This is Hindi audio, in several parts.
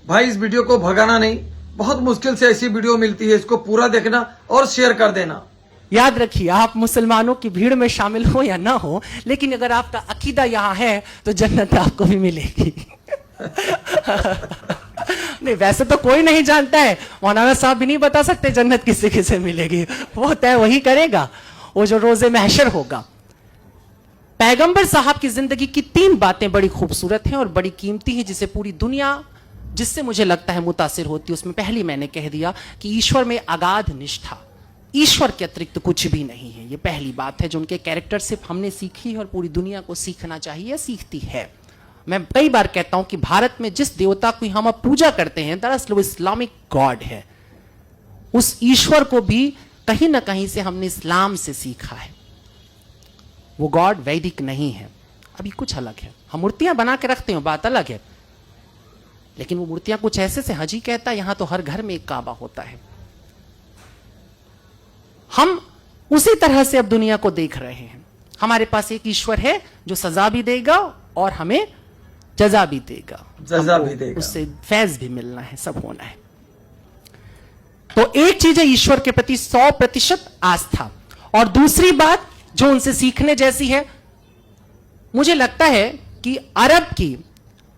भाई इस वीडियो को भगाना नहीं, बहुत मुश्किल से ऐसी वीडियो मिलती है, इसको पूरा देखना और शेयर कर देना। याद रखिए, आप मुसलमानों की भीड़ में शामिल हो या ना हो, लेकिन अगर आपका अकीदा यहां है तो जन्नत आपको भी मिलेगी। नहीं, वैसे तो कोई नहीं जानता है, मौलाना साहब भी नहीं बता सकते जन्नत किसे किसे मिलेगी, वो तय वही करेगा, वो जो रोजे महशर होगा। पैगंबर साहब की जिंदगी की 3 बातें बड़ी खूबसूरत हैं और बड़ी कीमती हैं, जिसे पूरी दुनिया, जिससे मुझे लगता है मुतासिर होती है। उसमें पहली मैंने कह दिया कि ईश्वर में अगाध निष्ठा, ईश्वर के अतिरिक्त कुछ भी नहीं है। ये पहली बात है जो उनके कैरेक्टर से हमने सीखी है और पूरी दुनिया को सीखना चाहिए, सीखती है। मैं कई बार कहता हूं कि भारत में जिस देवता की हम अब पूजा करते हैं, दरअसल वो इस्लामिक गॉड है। उस ईश्वर को भी कहीं ना कहीं से हमने इस्लाम से सीखा है। वो गॉड वैदिक नहीं है, अभी कुछ अलग है। हम मूर्तियां बना के रखते हैं, बात अलग है, लेकिन वो मूर्तियां कुछ ऐसे से हजी कहता है, यहां तो हर घर में एक काबा होता है। हम उसी तरह से अब दुनिया को देख रहे हैं। हमारे पास एक ईश्वर है जो सजा भी देगा और हमें जजा भी देगा, जजा भी देगा, उससे फैज भी मिलना है, सब होना है। तो एक चीज है ईश्वर के प्रति 100% आस्था, और दूसरी बात जो उनसे सीखने जैसी है, मुझे लगता है कि अरब की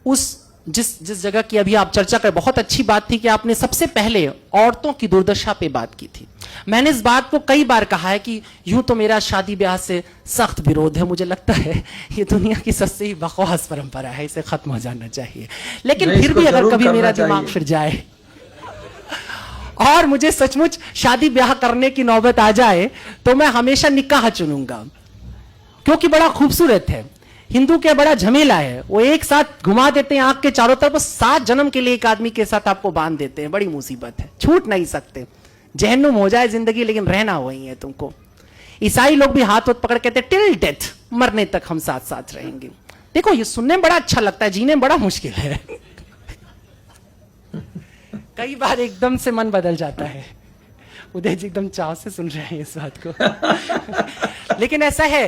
उस जिस जगह की अभी आप चर्चा कर, बहुत अच्छी बात थी कि आपने सबसे पहले औरतों की दुर्दशा पे बात की थी। मैंने इस बात को कई बार कहा है कि यूं तो मेरा शादी ब्याह से सख्त विरोध है, मुझे लगता है ये दुनिया की सबसे ही बकवास परंपरा है, इसे खत्म हो जाना चाहिए। लेकिन फिर भी अगर कभी मेरा दिमाग फिर जाए और मुझे सचमुच शादी ब्याह करने की नौबत आ जाए, तो मैं हमेशा निकाह चुनूंगा, क्योंकि बड़ा खूबसूरत है। हिंदू क्या बड़ा झमेला है, वो एक साथ घुमा देते हैं आंख के चारों तरफ, 7 जन्म के लिए एक आदमी के साथ आपको बांध देते हैं, बड़ी मुसीबत है, छूट नहीं सकते। जहन्नुम हो जाए जिंदगी, लेकिन रहना वही है तुमको। ईसाई लोग भी हाथ पकड़ कहते हैं टिल डेथ, मरने तक हम साथ साथ रहेंगे। देखो ये सुनने में बड़ा अच्छा लगता है, जीने में बड़ा मुश्किल है। कई बार एकदम से मन बदल जाता है। उदय जी एकदम चाव से सुन रहे हैं इस बात को। लेकिन ऐसा है,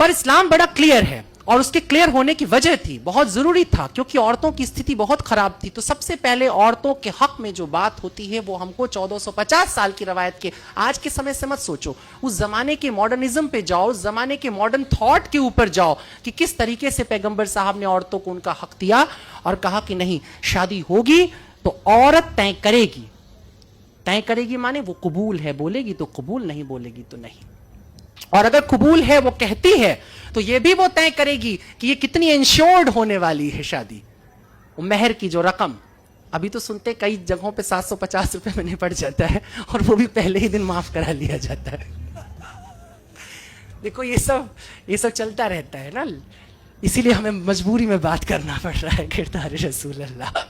पर इस्लाम बड़ा क्लियर है, और उसके क्लियर होने की वजह थी, बहुत जरूरी था, क्योंकि औरतों की स्थिति बहुत खराब थी। तो सबसे पहले औरतों के हक में जो बात होती है वो हमको 1450 साल की रवायत के, आज के समय से मत सोचो, उस जमाने के मॉडर्निज्म पे जाओ, उस जमाने के मॉडर्न थॉट के ऊपर जाओ कि किस तरीके से पैगंबर साहब ने औरतों को उनका हक दिया और कहा कि नहीं, शादी होगी तो औरत तय करेगी। तय करेगी माने वो कबूल है बोलेगी तो कबूल, नहीं बोलेगी तो नहीं। और अगर कबूल है, वो कहती है, तो ये भी वो तय करेगी कि ये कितनी इंश्योर्ड होने वाली है शादी। वो मेहर की जो रकम, अभी तो सुनते कई जगहों पे 750 रुपए में निपट जाता है, और वो भी पहले ही दिन माफ करा लिया जाता है। देखो ये सब चलता रहता है ना, इसीलिए हमें मजबूरी में बात करना पड़ रहा है। किरदार रसूल अल्लाह,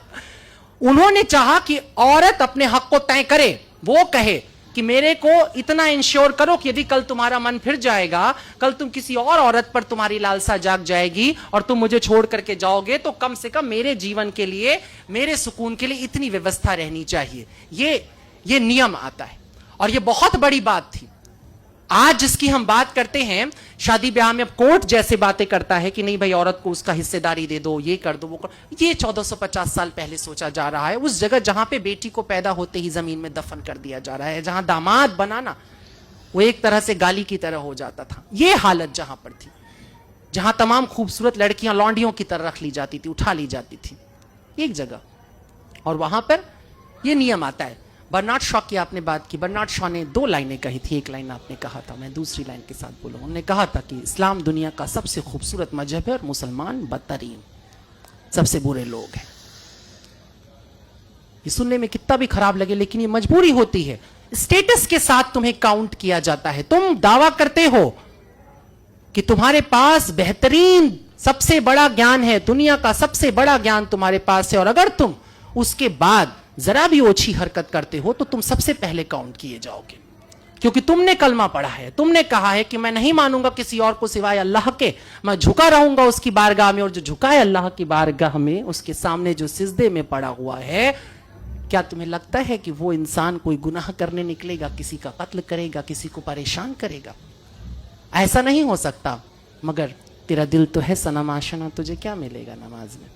उन्होंने चाहा कि औरत अपने हक को तय करे, वो कहे कि मेरे को इतना इंश्योर करो कि यदि कल तुम्हारा मन फिर जाएगा, कल तुम किसी और औरत पर तुम्हारी लालसा जाग जाएगी और तुम मुझे छोड़ करके जाओगे, तो कम से कम मेरे जीवन के लिए, मेरे सुकून के लिए इतनी व्यवस्था रहनी चाहिए। ये नियम आता है, और ये बहुत बड़ी बात थी। आज जिसकी हम बात करते हैं, शादी ब्याह में अब कोर्ट जैसे बातें करता है कि नहीं भाई औरत को उसका हिस्सेदारी दे दो, ये कर दो, वो कर, ये 1450 साल पहले सोचा जा रहा है। उस जगह जहां पे बेटी को पैदा होते ही जमीन में दफन कर दिया जा रहा है, जहां दामाद बनाना वो एक तरह से गाली की तरह हो जाता था, ये हालत जहां पर थी, जहां तमाम खूबसूरत लड़कियां लौंडियों की तरह रख ली जाती थी, उठा ली जाती थी एक जगह, और वहां पर यह नियम आता है। बर्नार्ड शॉ की आपने बात की, बर्नार्ड शॉ ने 2 लाइनें कही थी, एक लाइन आपने कहा था, मैं दूसरी लाइन के साथ बोलूं। उन्होंने कहा था कि इस्लाम दुनिया का सबसे खूबसूरत मजहब है और मुसलमान बदतरीन, सबसे बुरे लोग हैं। ये सुनने में कितना भी खराब लगे, लेकिन ये मजबूरी होती है। स्टेटस के साथ तुम्हें काउंट किया जाता है। तुम दावा करते हो कि तुम्हारे पास बेहतरीन सबसे बड़ा ज्ञान है, दुनिया का सबसे बड़ा ज्ञान तुम्हारे पास है, और अगर तुम उसके बाद जरा भी ओछी हरकत करते हो तो तुम सबसे पहले काउंट किए जाओगे, क्योंकि तुमने कलमा पढ़ा है, तुमने कहा है कि मैं नहीं मानूंगा किसी और को सिवाय अल्लाह के, मैं झुका रहूंगा उसकी बारगाह में, और जो झुका है अल्लाह की बारगाह में, उसके सामने जो सिजदे में पड़ा हुआ है, क्या तुम्हें लगता है कि वो इंसान कोई गुनाह करने निकलेगा, किसी का कत्ल करेगा, किसी को परेशान करेगा? ऐसा नहीं हो सकता। मगर तेरा दिल तो है सनम आशना, तुझे क्या मिलेगा नमाज में?